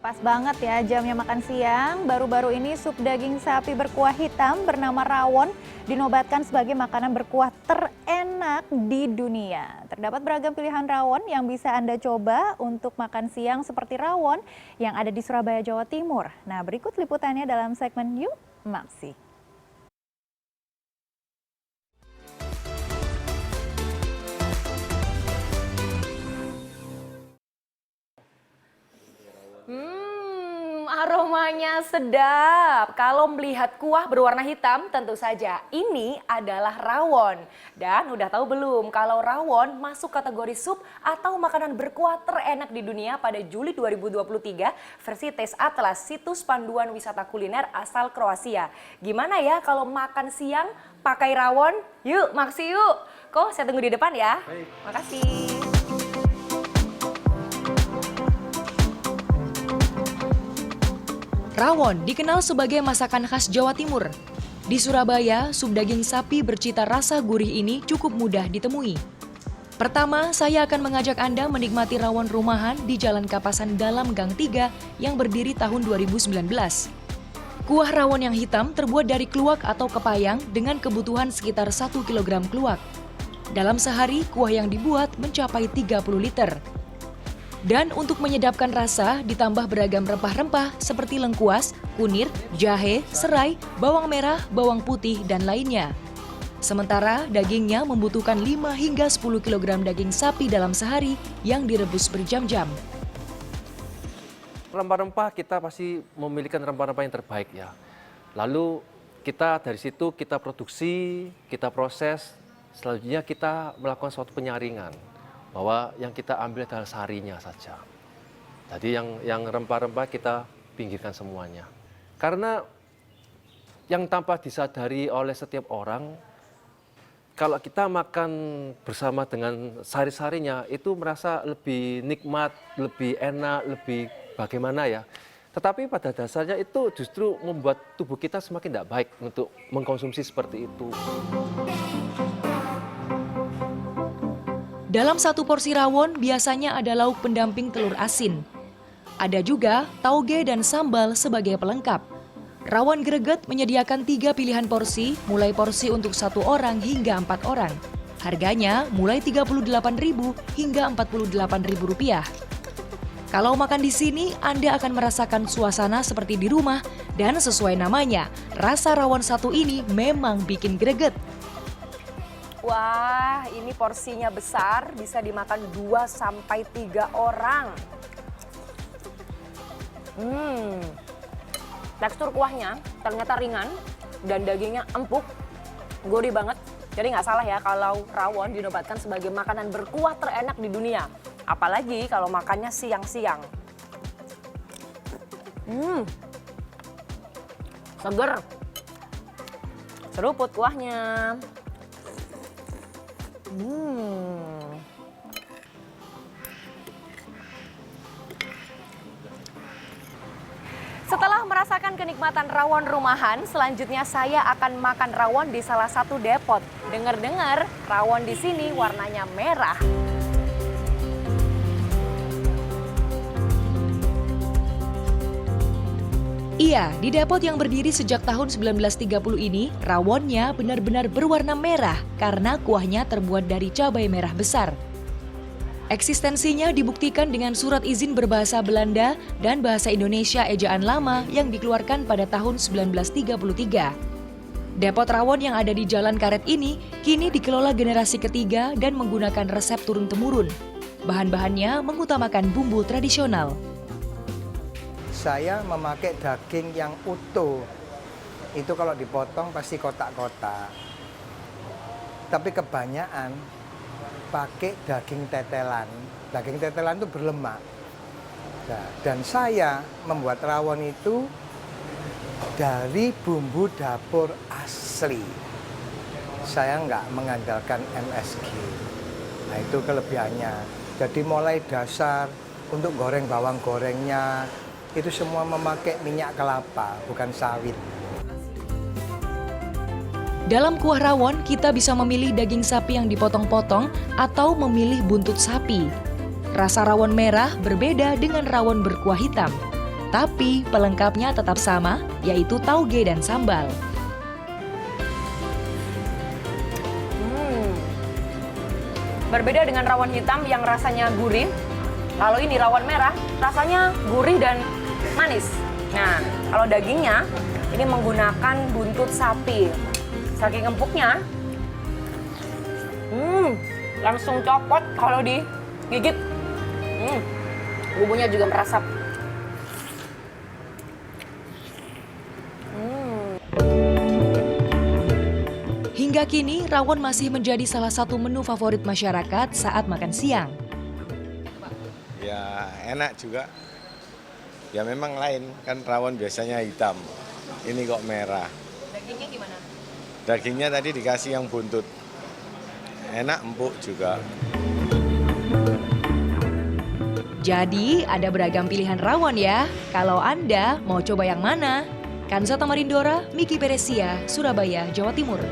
Pas banget ya jamnya makan siang. Baru-baru ini sup daging sapi berkuah hitam bernama rawon dinobatkan sebagai makanan berkuah terenak di dunia. Terdapat beragam pilihan rawon yang bisa Anda coba untuk makan siang seperti rawon yang ada di Surabaya, Jawa Timur. Nah, berikut liputannya dalam segmen Yuk Maksi. Aromanya sedap. Kalau melihat kuah berwarna hitam, tentu saja ini adalah rawon. Dan udah tahu belum kalau rawon masuk kategori sup atau makanan berkuah terenak di dunia pada Juli 2023 versi Taste Atlas, situs panduan wisata kuliner asal Kroasia. Gimana ya kalau makan siang pakai rawon? Yuk, maksi yuk. Kok saya tunggu di depan ya. Baik. Makasih. Rawon dikenal sebagai masakan khas Jawa Timur. Di Surabaya, sup daging sapi bercita rasa gurih ini cukup mudah ditemui. Pertama, saya akan mengajak Anda menikmati rawon rumahan di Jalan Kapasan Dalam Gang 3 yang berdiri tahun 2019. Kuah rawon yang hitam terbuat dari kluwak atau kepayang dengan kebutuhan sekitar 1 kg kluwak. Dalam sehari, kuah yang dibuat mencapai 30 liter. Dan untuk menyedapkan rasa, ditambah beragam rempah-rempah seperti lengkuas, kunir, jahe, serai, bawang merah, bawang putih, dan lainnya. Sementara dagingnya membutuhkan 5 hingga 10 kg daging sapi dalam sehari yang direbus berjam-jam. Rempah-rempah kita pasti memiliki rempah-rempah yang terbaik ya. Lalu kita dari situ kita produksi, kita proses, selanjutnya kita melakukan suatu penyaringan. Bahwa yang kita ambil adalah sarinya saja. Jadi yang rempah-rempah kita pinggirkan semuanya. Karena yang tanpa disadari oleh setiap orang, kalau kita makan bersama dengan sari-sarinya itu merasa lebih nikmat, lebih enak, lebih bagaimana ya. Tetapi pada dasarnya itu justru membuat tubuh kita semakin tidak baik untuk mengkonsumsi seperti itu. Dalam satu porsi rawon biasanya ada lauk pendamping telur asin. Ada juga tauge dan sambal sebagai pelengkap. Rawon greget menyediakan 3 pilihan porsi, mulai porsi untuk 1 orang hingga 4 orang. Harganya mulai Rp38.000 hingga Rp48.000. Kalau makan di sini, Anda akan merasakan suasana seperti di rumah dan sesuai namanya, rasa rawon satu ini memang bikin greget. Wah, ini porsinya besar, bisa dimakan 2-3 orang. Tekstur kuahnya ternyata ringan dan dagingnya empuk, gurih banget. Jadi nggak salah ya kalau rawon dinobatkan sebagai makanan berkuah terenak di dunia. Apalagi kalau makannya siang-siang. Seger. Seruput kuahnya. Setelah merasakan kenikmatan rawon rumahan, selanjutnya saya akan makan rawon di salah satu depot. Dengar-dengar, rawon di sini warnanya merah. Iya, di depot yang berdiri sejak tahun 1930 ini, rawonnya benar-benar berwarna merah karena kuahnya terbuat dari cabai merah besar. Eksistensinya dibuktikan dengan surat izin berbahasa Belanda dan bahasa Indonesia ejaan lama yang dikeluarkan pada tahun 1933. Depot rawon yang ada di Jalan Karet ini kini dikelola generasi ketiga dan menggunakan resep turun-temurun. Bahan-bahannya mengutamakan bumbu tradisional. Saya memakai daging yang utuh. Itu kalau dipotong pasti kotak-kotak. Tapi kebanyakan pakai daging tetelan. Daging tetelan itu berlemak. Nah, dan saya membuat rawon itu dari bumbu dapur asli. Saya nggak mengandalkan MSG. Nah, itu kelebihannya. Jadi mulai dasar untuk goreng bawang gorengnya, itu semua memakai minyak kelapa, bukan sawit. Dalam kuah rawon, kita bisa memilih daging sapi yang dipotong-potong atau memilih buntut sapi. Rasa rawon merah berbeda dengan rawon berkuah hitam. Tapi pelengkapnya tetap sama, yaitu tauge dan sambal. Berbeda dengan rawon hitam yang rasanya gurih, lalu ini rawon merah rasanya gurih dan manis. Nah, kalau dagingnya ini menggunakan buntut sapi. Saking empuknya, langsung copot kalau digigit. Bumbunya juga meresap. Hingga kini, rawon masih menjadi salah satu menu favorit masyarakat saat makan siang. Ya enak juga. Ya memang lain, kan rawon biasanya hitam. Ini kok merah. Dagingnya gimana? Dagingnya tadi dikasih yang buntut. Enak, empuk juga. Jadi, ada beragam pilihan rawon ya. Kalau Anda mau coba yang mana? Kanza Tamarindora, Miki Peresia, Surabaya, Jawa Timur.